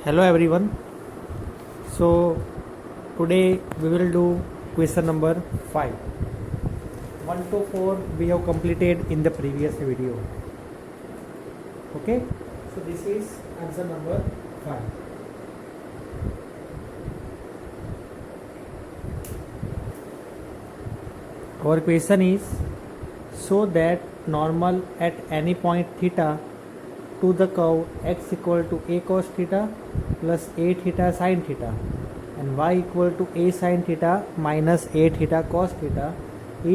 Hello everyone. So today we will do question number 5. 1 to 4 we have completed in the previous video. Okay. So this is answer number 5. Our question is, so that normal at any point theta to the curve x equal to a cos theta plus a theta sin theta and y equal to a sin theta minus a theta cos theta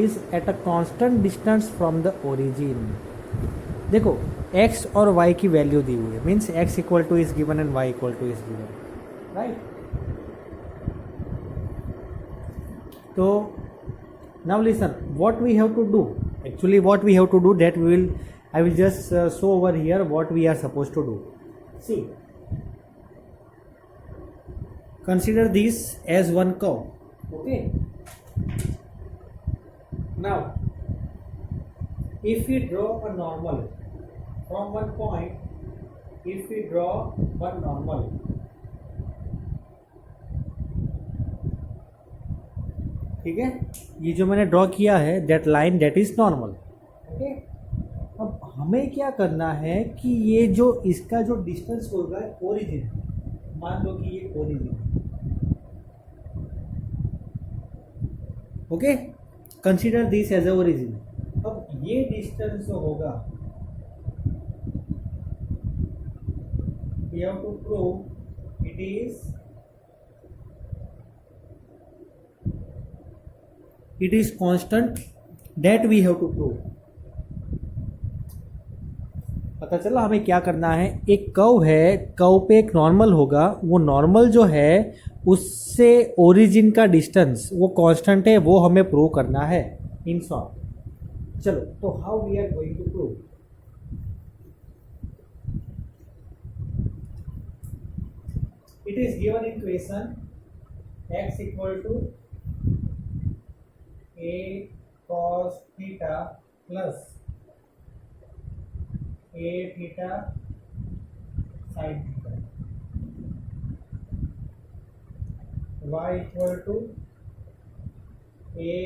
is at a constant distance from the origin. देखो x और y की value दी हुई है, means x equal two is given and y equal two is given, right. तो now listen, what we have to do, actually what we have to do, that I will just show over here what we are supposed to do. See, consider this as one curve. Okay, now if we draw a normal from one point, if we draw one normal, ठीक है, ये जो मैंने draw किया है that line that is normal. Okay, अब हमें क्या करना है कि ये जो इसका जो डिस्टेंस होगा ओरिजिन, मान लो कि ये origin. Okay, consider this as a origin. अब ये डिस्टेंस जो होगा, we have to prove it is constant, that we have to prove. पता चला हमें क्या करना है. एक कर्व है, कर्व पे एक नॉर्मल होगा, वो नॉर्मल जो है उससे ओरिजिन का डिस्टेंस वो कांस्टेंट है, वो हमें प्रूव करना है इन शॉर्ट. चलो, तो how we are going to prove. It is given in question x equal to a cos theta plus a theta sin theta, y equal to a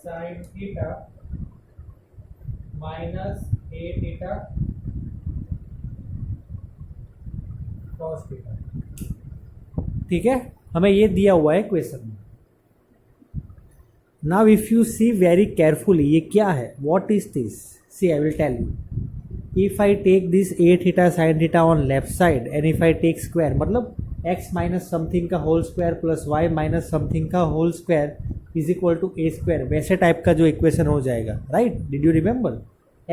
sin theta minus a theta cos theta. ठीक है, हमें ये दिया हुआ है question में. Now if you see very carefully, ये क्या है, what is this? See, I will tell you. If I take this a theta sin theta on left side and if I take square, मतलब x minus something का whole square plus y minus something का whole square is equal to a square, वैसे type का जो equation हो जाएगा, right. Did you remember?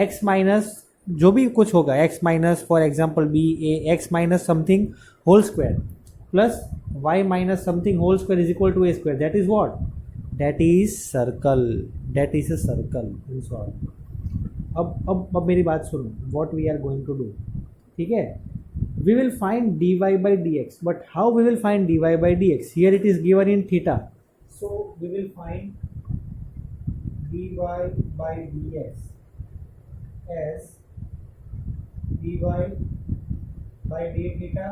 x minus जो भी कुछ होगा, x minus for example B A X minus something whole square plus y minus something whole square is equal to a square. That is what? That is circle. That is a circle in short. अब मेरी बात सुनो. What we are going to do, ठीक है, we will find dy by dx. But how we will find dy by dx? Here it is given in theta. So we will find dy by dx as dy by d theta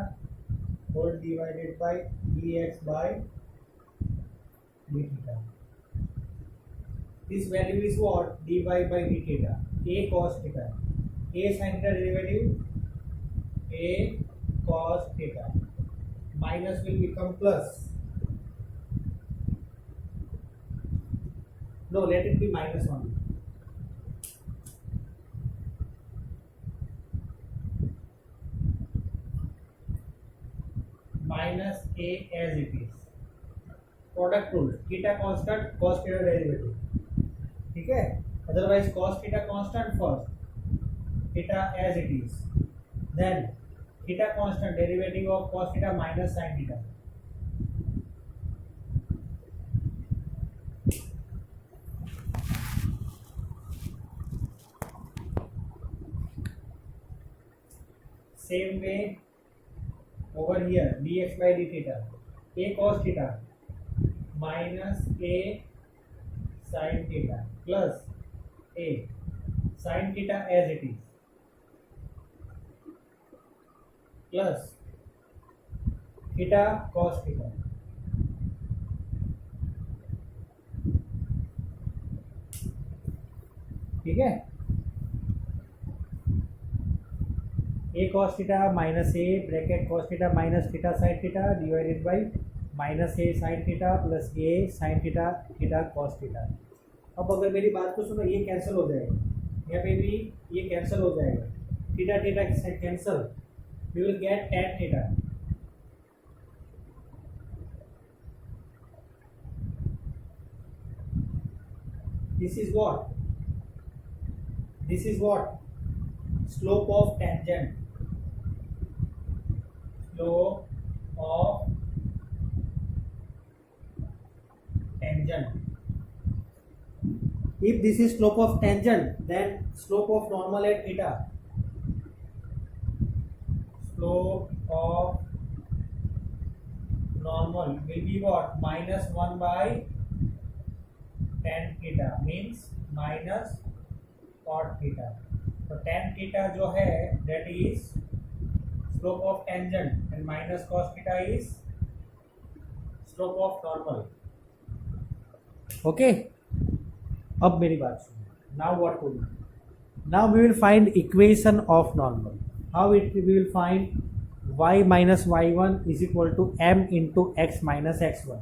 whole divided by dx by d theta. This value is what? dy by d theta, a cos theta, a sin theta derivative, a cos theta, minus will become plus. No, let it be minus only. Minus a as it is. Product rule, theta constant, cos theta derivative. ठीक है, otherwise cos theta constant first, theta as it is, then theta constant derivative of cos theta minus sin theta. Same way over here, dx by d theta, a cos theta minus a sin theta plus a sin theta as it is plus theta cos theta, ठीक है। A cos theta minus a bracket cos theta minus theta sine theta divided by minus a sine theta plus a sine theta theta cos theta. अब अगर मेरी बात को सुनो, ये cancel हो जाएगा, यहाँ पे भी ये कैंसिल हो जाएगा, theta theta cancel, we will get tan theta. This is what? This is what? Slope of tangent. Slope of tangent. If this is slope of tangent, then slope of normal at theta. Slope of normal will be what? Minus 1 by tan theta means minus cot theta. तो tan theta जो है that is slope of tangent and minus cos theta is slope of normal. Okay. अब मेरी बात सुनो. Now what to do? Now we will find equation of normal. How it we will find y minus y1 is equal to m into x minus x1.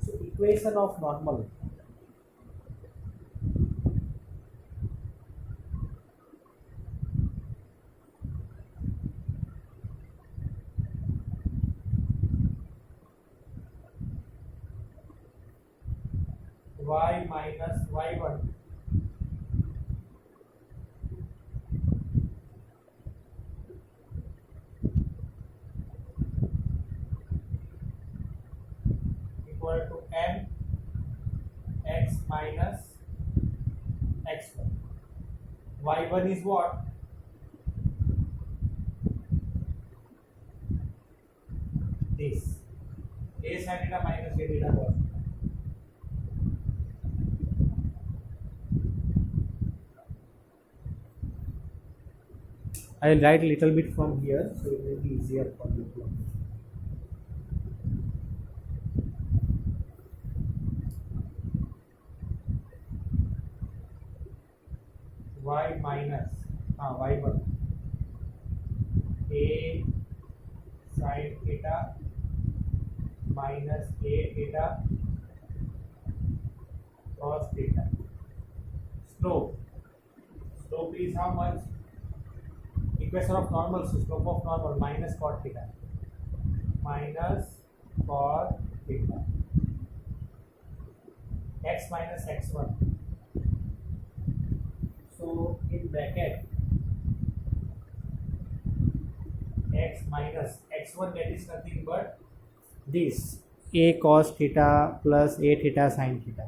So equation of normal. Y minus y1 equal to m x minus x1. Y1 is what? This a sin theta minus a theta cos. I will write a little bit from here so it will be easier for you to understand. Y minus y1 a sin theta minus a theta cos theta. Slope is how much? Equation of normal, so slope of normal minus cot theta x minus x1. So in bracket x minus x1, that is nothing but this a cos theta plus a theta sin theta.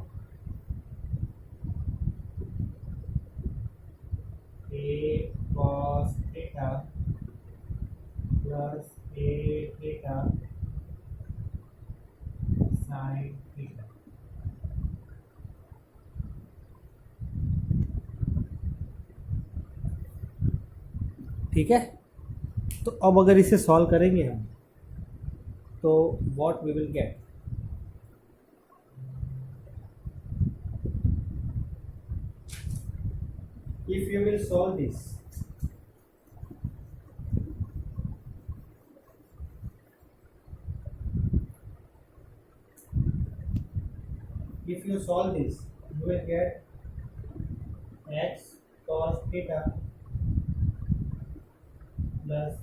A cos theta plus a theta sin theta. ठीक है, तो अब अगर इसे solve करेंगे हम तो what we will get? If you will solve this, if you solve this, you will get x cos theta plus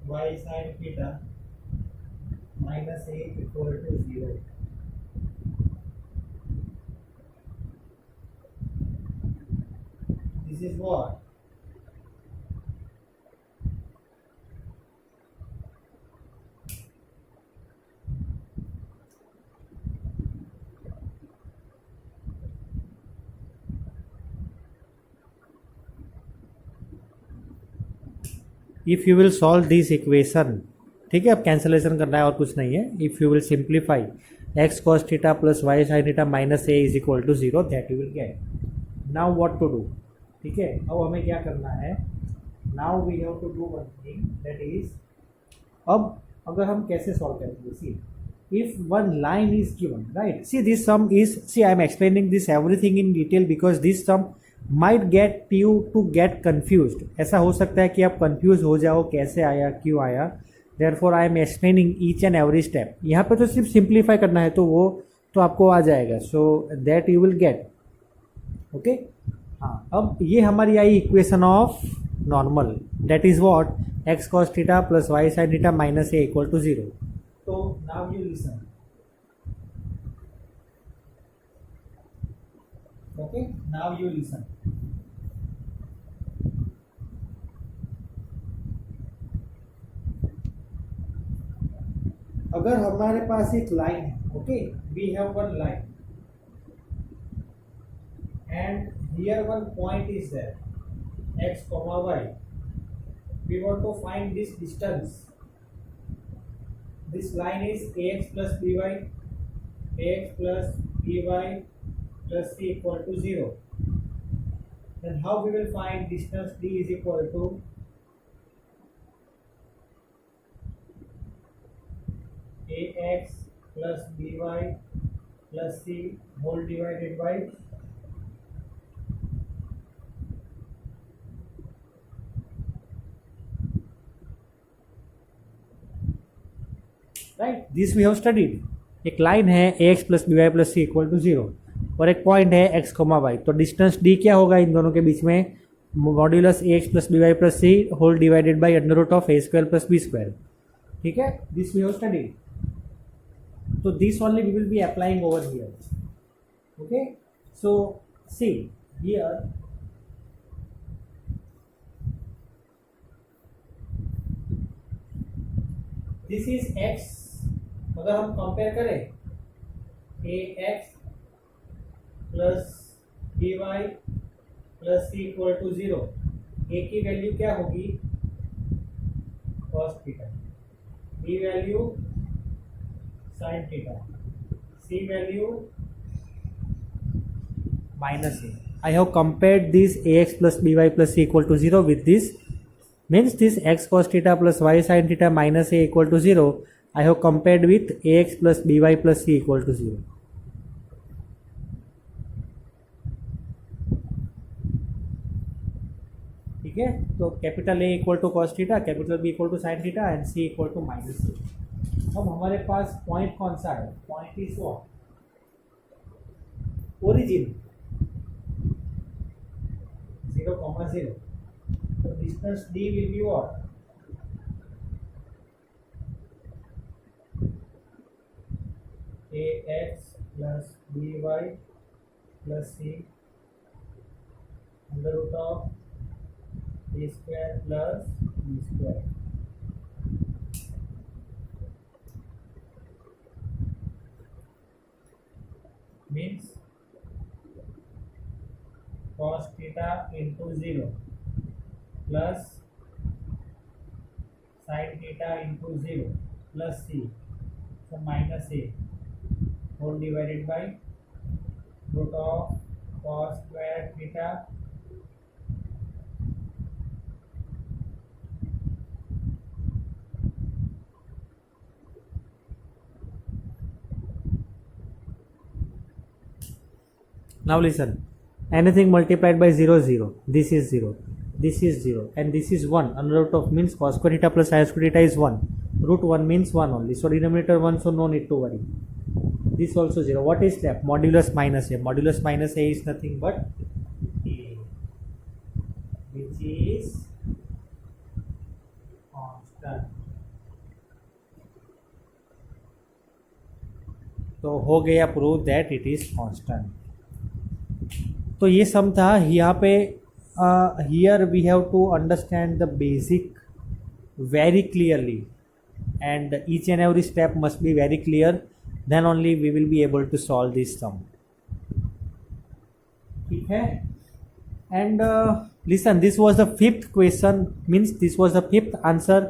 y sin theta minus a equal to 0. This is what? If you will solve this equation, ठीक है, अब cancellation करना है और कुछ नहीं है. If you will simplify x cos theta plus y sin theta minus a is equal to 0, that you will get. Now what to do? ठीक है, अब हमें क्या करना है? Now we have to do one thing, that is, अब अगर हम कैसे सॉल्व करेंगे, सी if one line is given, right, see this sum is, see I am explaining this everything in detail because this sum might get you to get confused. ऐसा हो सकता है कि आप कंफ्यूज हो जाओ कैसे आया क्यों आया, therefore I am explaining each and every step. यहाँ पे तो सिर्फ सिंप्लीफाई करना है तो वो तो आपको आ जाएगा, so that you will get. Okay हाँ, अब ये हमारी आई equation of normal, that is what x cos theta plus y sine theta minus a equal to zero. तो now you listen, okay now you listen. अगर हमारे पास एक लाइन है, okay we have one line and here one point is there, x comma y. We want to find this distance. This line is ax plus by, ax plus by plus c equal to 0. Then how we will find distance d is equal to ax plus by plus c whole divided by right, this we have studied. एक line है a x plus b y plus c equal to zero और एक point है x comma y. तो distance d क्या होगा इन दोनों के बीच में, modulus a x plus b y plus c whole divided by under root of a square plus b square. ठीक है, दिस वी हैव स्टडीड. तो this only we will be applying over here. Okay so see here this is x. अगर हम compare करें a x plus b y plus c equal to zero, a की value क्या होगी cos theta, b value sine theta, c value minus a. I have compared this a x plus b y plus c equal to zero with this, means this x cos theta plus y sin theta minus a equal to 0 I have compared with ax plus by plus c equal to 0. ठीक है, तो capital A equal to cos theta, capital B equal to sine theta and C equal to minus a. अब हमारे पास point कौन सा है, point is what, origin 0,0. So distance d will be what, ax plus by plus c under root of a square plus b square. Means cos theta into 0 plus sin theta into 0 plus c, so minus a whole divided by root of cos square theta now listen, anything multiplied by 0 0, this is 0, this is 0 and this is 1. Under root of means cos square theta plus sin square theta is 1, root 1 means 1 only, so denominator 1, so no need to worry. This also 0. What is left, modulus minus a, modulus minus a is nothing but a, which is constant. तो हो गया prove that it is constant. तो ये सम था. यहाँ पे here we have to understand the basic very clearly and each and every step must be very clear, then only we will be able to solve this sum. ठीक है, and listen, this was the fifth question, means this was the fifth answer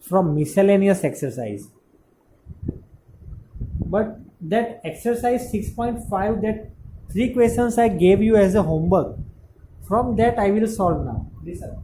from miscellaneous exercise, but that exercise 6.5, that 3 questions I gave you as a homework, from that I will solve now. Listen.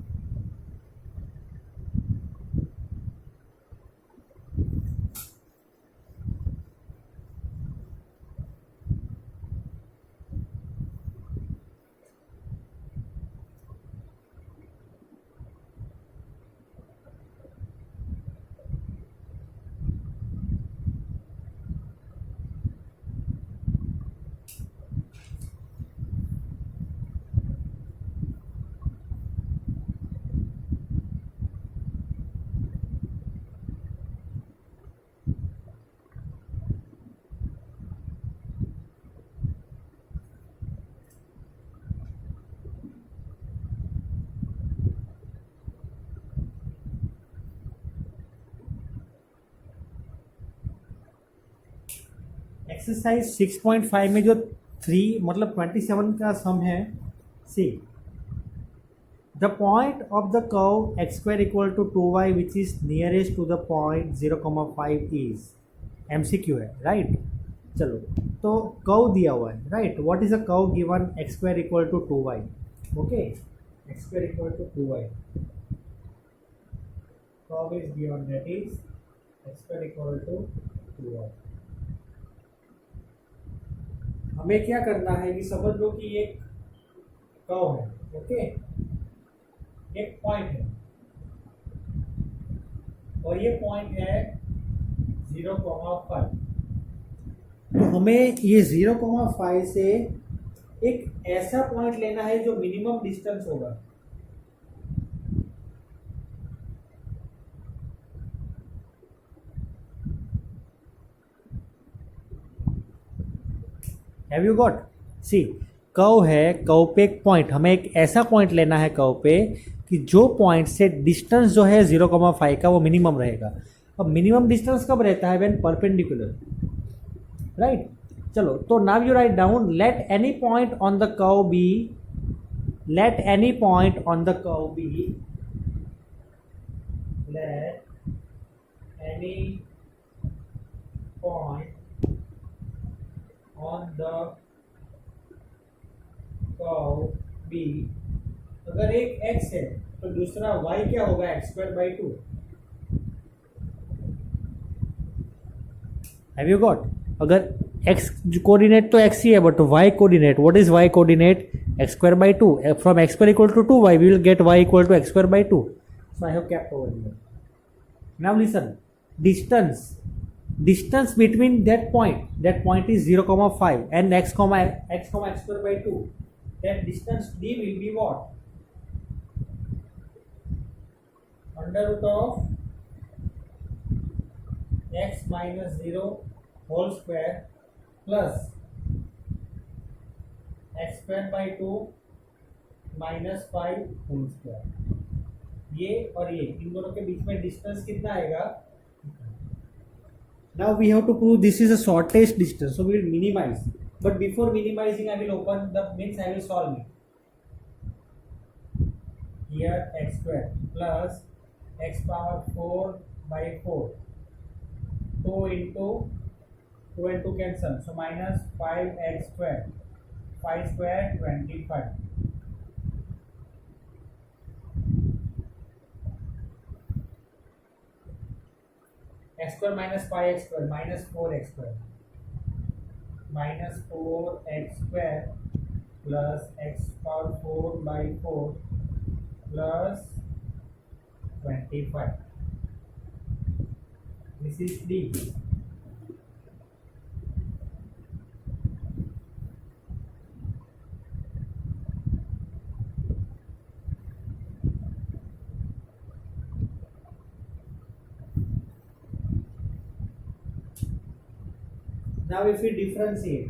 Exercise 6.5 में जो 3 मतलब 27 का sum है, see the point of the curve x square equal to 2y which is nearest to the point 0,5 is MCQ है, right. चलो, तो curve दिया हुआ है, right. What is a curve given x square equal to 2y, okay. X square equal to 2y, curve is given, that is x square equal to 2y। हमें क्या करना है कि समझ लो कि एक कर्व है, ओके, एक पॉइंट है और ये पॉइंट है 0,5। तो हमें ये 0,5 से एक ऐसा पॉइंट लेना है जो मिनिमम डिस्टेंस होगा। Have you got? See, curve है, कर्व पे एक पॉइंट, हमें एक ऐसा पॉइंट लेना है कर्व पे कि जो पॉइंट से डिस्टेंस जो है 0,5 का वो मिनिमम रहेगा। अब मिनिमम डिस्टेंस कब रहता है? When perpendicular, right. चलो, तो now you write down, let any point on the curve be, let any point on the curve be, let any point on the curve be. अगर एक x है तो दूसरा y क्या होगा? x²/2। Have you got? अगर x coordinate तो x ही है, but y coordinate, what is y coordinate? x²/2। From x² equal to 2y we will get y equal to x²/2। So I have kept over here. Now listen, distance between that point is 0,5 and x, x²/2. That distance d will be what? Under root of x minus 0 whole square plus x²/2 minus 5 whole square। ये और ये इन दोनों के बीच में distance कितना आएगा? Now we have to prove this is the shortest distance, so we will minimize. But before minimizing, I will open the means I will solve it. Here x² plus x power 4/4, 2 into 2 and 2 cancel, so minus 5x², 5² 25. x² minus 5x² minus 4x² minus 4x² plus x power 4/4 plus 25. This is D. Now if we differentiate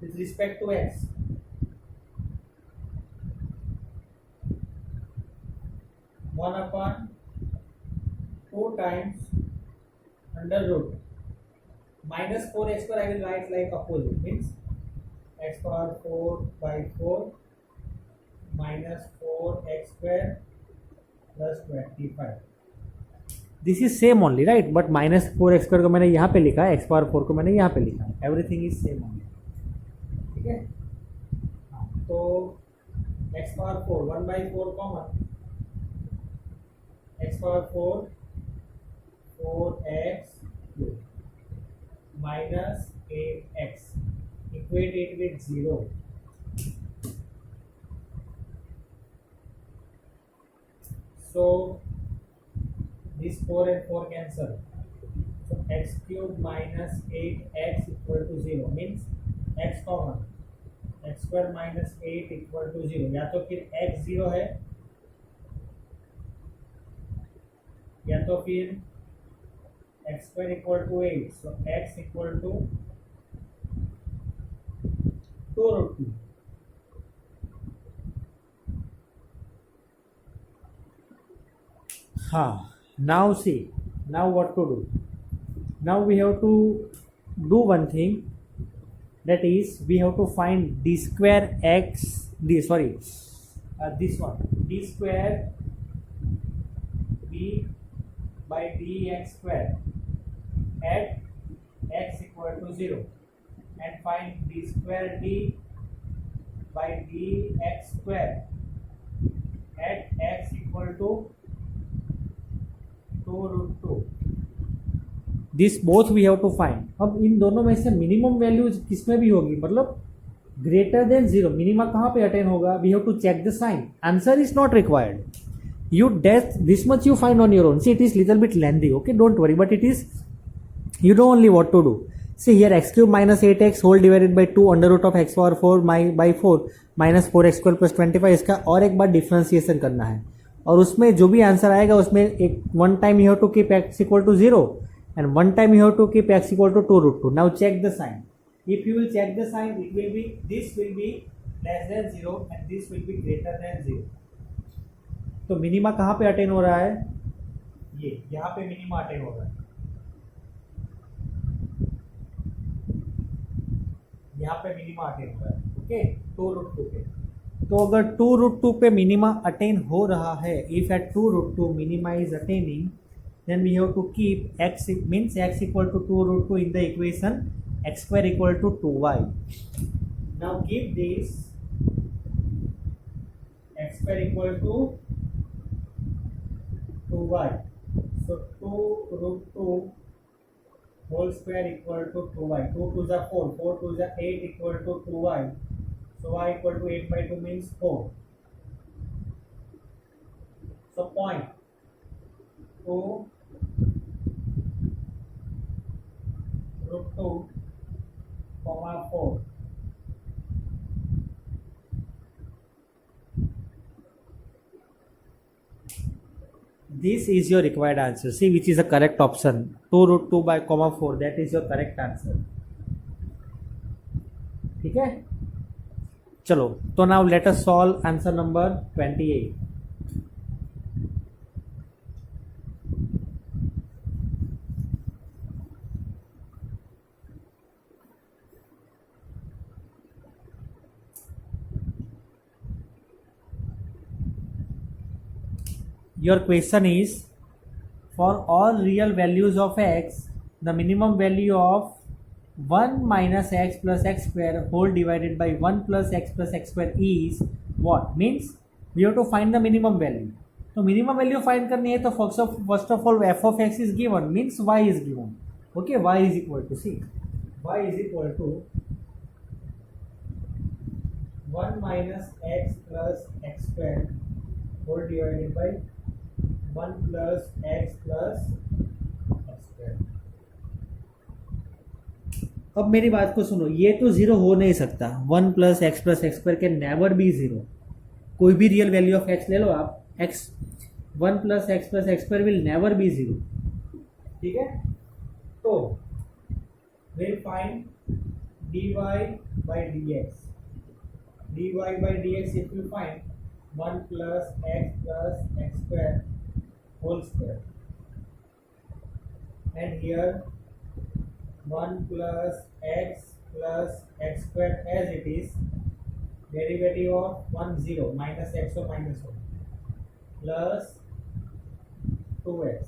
with respect to x, one upon 2 times under root minus 4x², I will write like opposite, means x power 4/4 minus 4x² plus 25. This is same only, right, but -4x² को मैंने यहाँ पे लिखा है, x⁴ को मैंने यहाँ पे लिखा है, एवरीथिंग इज सेम ओनली, ठीक है। तो x⁴ 1/4 common, x⁴ 4x³ minus 8x, equate it with 0. So this 4 and 4 cancel, so x³ minus 8x equal to 0, means x common, x² minus 8 equal to 0, या तो फिर x 0 है या तो फिर x² equal to 8, so x equal to 2√2. हाँ, now see, now what to do? Now we have to do one thing, that is we have to find d square x d sorry this one d square b by dx square at x equal to 0 and find d square d by dx square at x equal to 2 root 2. This both we have to find. अब इन दोनों में से minimum value किसमें भी होगी, मतलब greater than zero. Minima कहाँ पे अटेन होगा? We have to check the sign. Answer is not required. You this much you find on your own. See, it is little bit lengthy, okay, don't worry, but it is, you know only what to do. See here, x cube minus 8x whole divided by 2 under root of x power 4 by 4 minus 4x square plus 25. इसका और एक बार differentiation करना है और उसमें जो भी answer आएगा उसमें एक one time you have to keep x equal to 0 and one time you have to keep x equal to 2 root 2. Now check the sign. If you will check the sign, it will be, this will be less than 0 and this will be greater than 0. तो minima कहाँ पे attain हो रहा है? ये यहाँ पे minima attain हो रहा है, यहाँ पे मिनिमा अटेन हो रहा है. ओके, 2 रूट 2 पे. तो अगर 2 रूट 2 पे मिनिमा अटेन हो रहा है, if at 2 root 2 minima is attaining, then we have to keep x means x equal to 2 root 2 in the equation x square equal to 2y. Now keep this x square equal to 2y. So 2 root 2 whole square equal to 2y. 2 to the 4, 4 to the 8 equal to 2y. So y equal to 8 by 2 means 4. So point 2 root 2 comma 4. This is your required answer. See which is the correct option. 2 root 2 by comma 4. That is your correct answer. ठीक है, चलो. तो now let us solve answer number 28. Your question is, for all real values of x, the minimum value of 1 minus x plus x square whole divided by 1 plus x square is what? Means we have to find the minimum value. तो minimum value find करनी है तो first of all f of x is given, means y is given. Okay, y is equal to, see, y is equal to 1 minus x plus x square whole divided by 1 plus x square. अब मेरी बात को सुनो, ये तो zero हो नहीं सकता. 1 plus x square can never be zero. कोई भी रियल वैल्यू ऑफ एक्स ले लो आप, x 1 plus x square will never be zero. ठीक है, तो will find dy by dx. dy by dx if you find 1 plus x square whole square, and here 1 plus x square as it is, derivative of 1 0 minus x or minus 1 plus 2x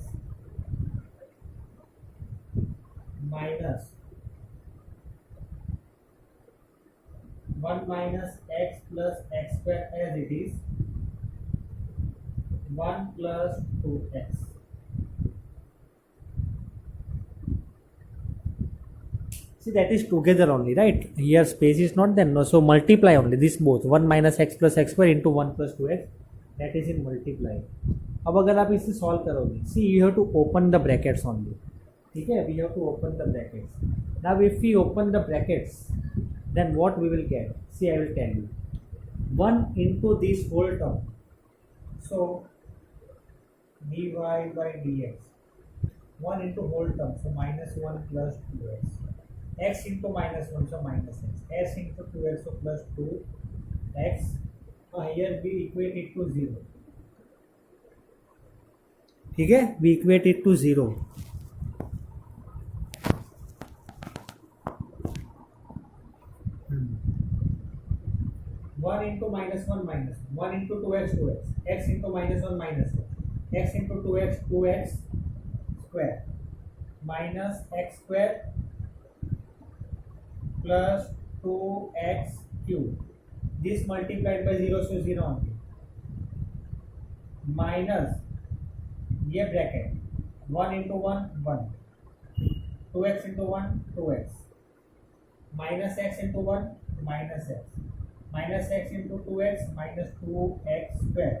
minus 1 minus x square as it is, 1 plus 2x. See, that is together only, right? Here space is not there, no, so multiply only this both. 1 minus x square into 1 plus 2x, that is in multiply. अब अगर आप इसे solve करोगे, see you have to open the brackets only. ठीक है, we have to open the brackets. Now if we open the brackets, then what we will get? See, I will tell you. 1 into this whole term, so dy by dx, 1 into whole term, so minus 1 plus 2x, x into minus 1, so minus x, s into 2x, so plus 2x. Here we equate it to 0. ठीक है, we equate it to 0. minus 1 minus 1 into 2x 2x x into minus 1 minus x into 2x square minus x square plus 2x cube. This multiplied by 0 so 0 only minus ये bracket 1 into 1 1 2x into 1 2x minus x into 1 minus x into 2x minus 2x square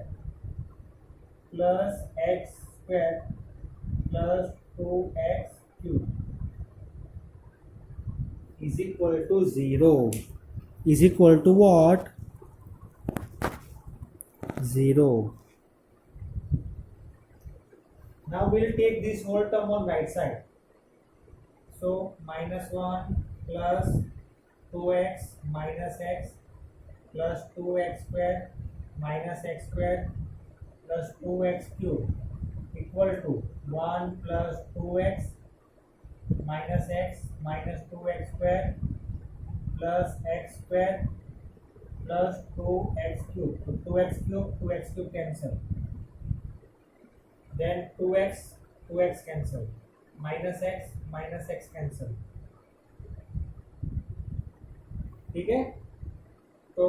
plus x square plus 2x cube is equal to 0 is equal to what? 0. Now we'll take this whole term on right side. So minus 1 plus 2x minus x plus 2x square minus x square plus 2x cube equal to 1 plus 2x minus x minus 2x square plus x square plus 2x cube. So 2x cube cancel. Then 2x cancel. Minus x cancel. ठीक है, तो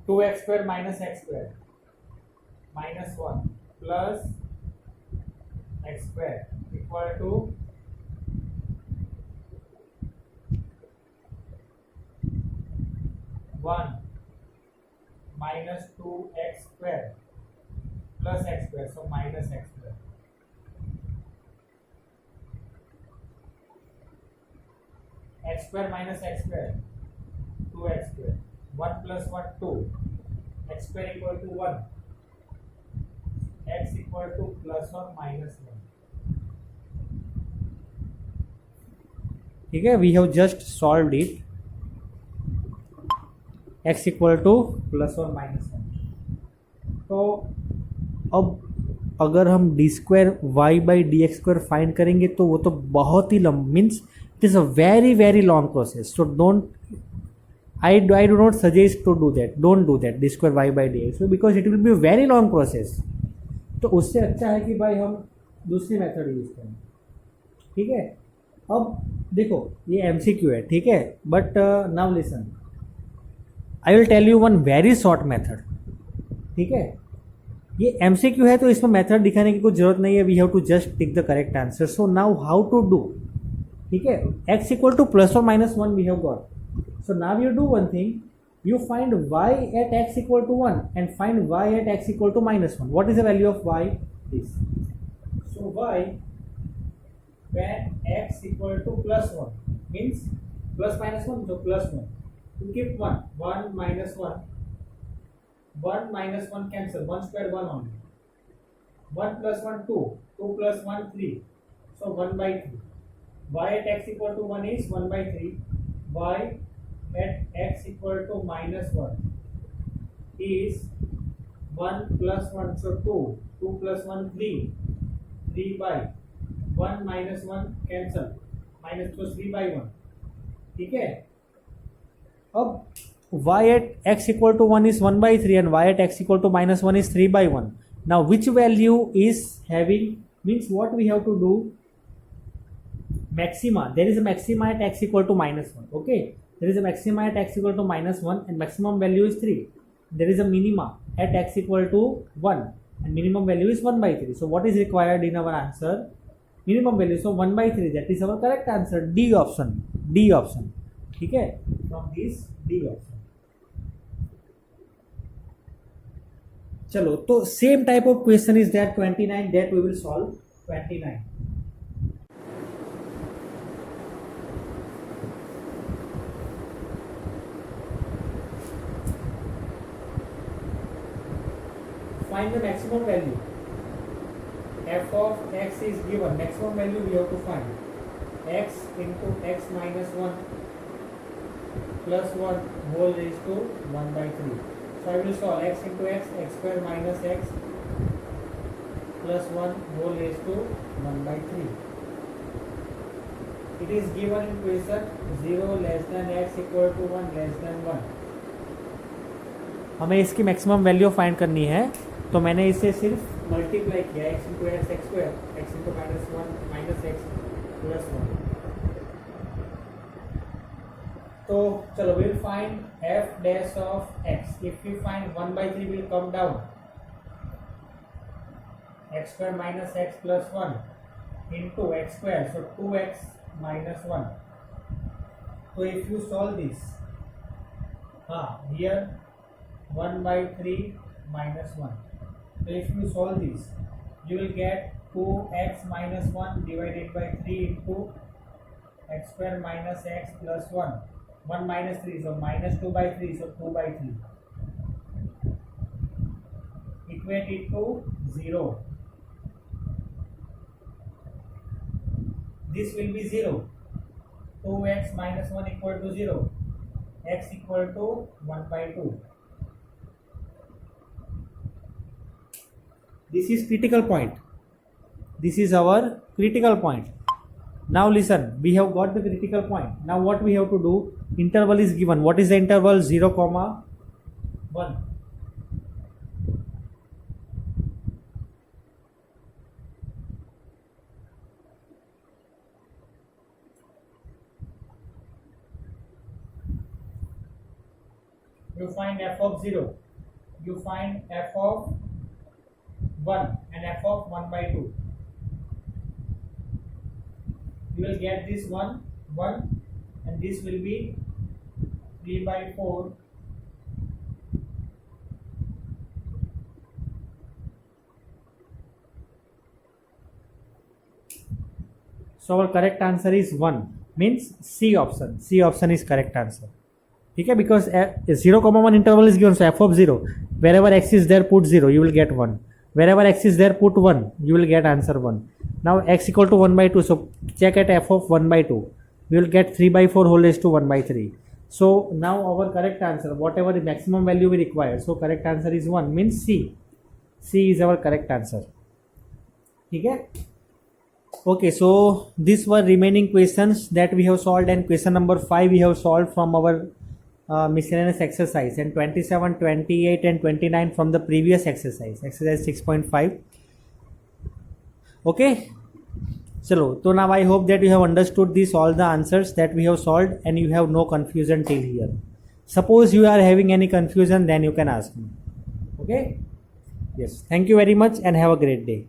2x square minus x square minus 1 plus x square equal to 1 minus 2x square plus x square, so minus x square. X square minus x square 2x square 1 plus 1 2 x square equal to 1 x equal to plus or minus 1. ठीक है, we have just solved it. x equal to plus or minus 1. तो अब अगर हम D square Y by D X square find करेंगे तो वो तो बहुत ही लंबा, means it is a very very long process. So don't I do not suggest to do that. Don't do that. D square y by dx because it will be a very long process. तो उससे अच्छा है कि भाई हम दूसरी method use करें. ठीक है, अब देखो ये MCQ है, ठीक है, but now listen, I will tell you one very short method. ठीक है, ये MCQ है तो इसमें मेथड दिखाने की कुछ जरूरत नहीं है. We have to just tick the correct answer. So now how to do. ठीक है, x इक्वल टू प्लस और minus 1 we have got. So now you do one thing, you find y at x equal to 1 and find y at x equal to minus 1. What is the value of y? This. So y when x equal to plus 1 means plus minus 1, so plus 1. You keep 1, 1 minus 1, 1 minus 1 cancel, 1 square 1 only. 1 plus 1 2, 2 plus 1 3, so 1 by 3. Y at x equal to 1 is 1 by 3. Y at x equal to minus 1 is 1 plus 1, so 2, 2 plus 1 3, 3 by 1 minus 1 cancel, minus तो 3 by 1. ठीक है, अब y at x equal to 1 is 1 by 3 and y at x equal to minus 1 is 3 by 1. Now which value is having, means what we have to do, maxima. There is a maxima at x equal to minus 1. Okay, there is a maxima at x equal to minus 1 and maximum value is 3. There is a minima at x equal to 1 and minimum value is 1 by 3. So what is required in our answer? Minimum value, so 1 by 3. That is our correct answer. D option. D option. ठीक है, from this D option. चलो, तो same type of question is that 29, that we will solve 29. Find the maximum value. F of x is given. Maximum value we have to find. X into x minus 1 plus 1 whole raised to 1 by 3. So I will solve x into x, x square minus x plus 1 whole raised to 1 by 3. It is given in question 0 less than x equal to 1 less than 1. हमें इसकी maximum value find करनी है, तो मैंने इसे सिर्फ multiply किया x into x x square x into minus one minus x plus one. तो चलो will find f dash of x. If we find 1/3 will come down x square minus x plus one into x square, so 2x minus 1. So if you solve this, here 1/3 minus 1. So if you solve this, you will get 2x minus 1 divided by 3 into x square minus x plus 1. 1 minus 3, so minus 2/3, so 2/3. Equate it to 0. This will be 0. 2x minus 1 equal to 0. X equal to 1/2. This is critical point. This is our critical point. Now listen, we have got the critical point. Now what we have to do? Interval is given. What is the interval? 0, 1. You find f of 0, you find f of 1 and f of 1/2. You will get this 1 and this will be 3/4. So our correct answer is 1, means C option. C option is correct answer. ठीक है, because 0, 1 interval is given, so f of 0, wherever x is there put 0, you will get 1. Wherever x is there put 1, you will get answer 1. Now x equal to 1/2, so check at f of 1/2, you will get 3/4 whole raised to 1/3. So now our correct answer, whatever the maximum value we require, so correct answer is 1, means C. C is our correct answer. ठीक है. Okay, so these were remaining questions that we have solved, and question number 5 we have solved from our miscellaneous exercise, and 27, 28 and 29 from the previous exercise 6.5. Okay, chalo, so now I hope that you have understood this, all the answers that we have solved, and you have no confusion till here. Suppose you are having any confusion, then you can ask me. Okay, yes, thank you very much and have a great day.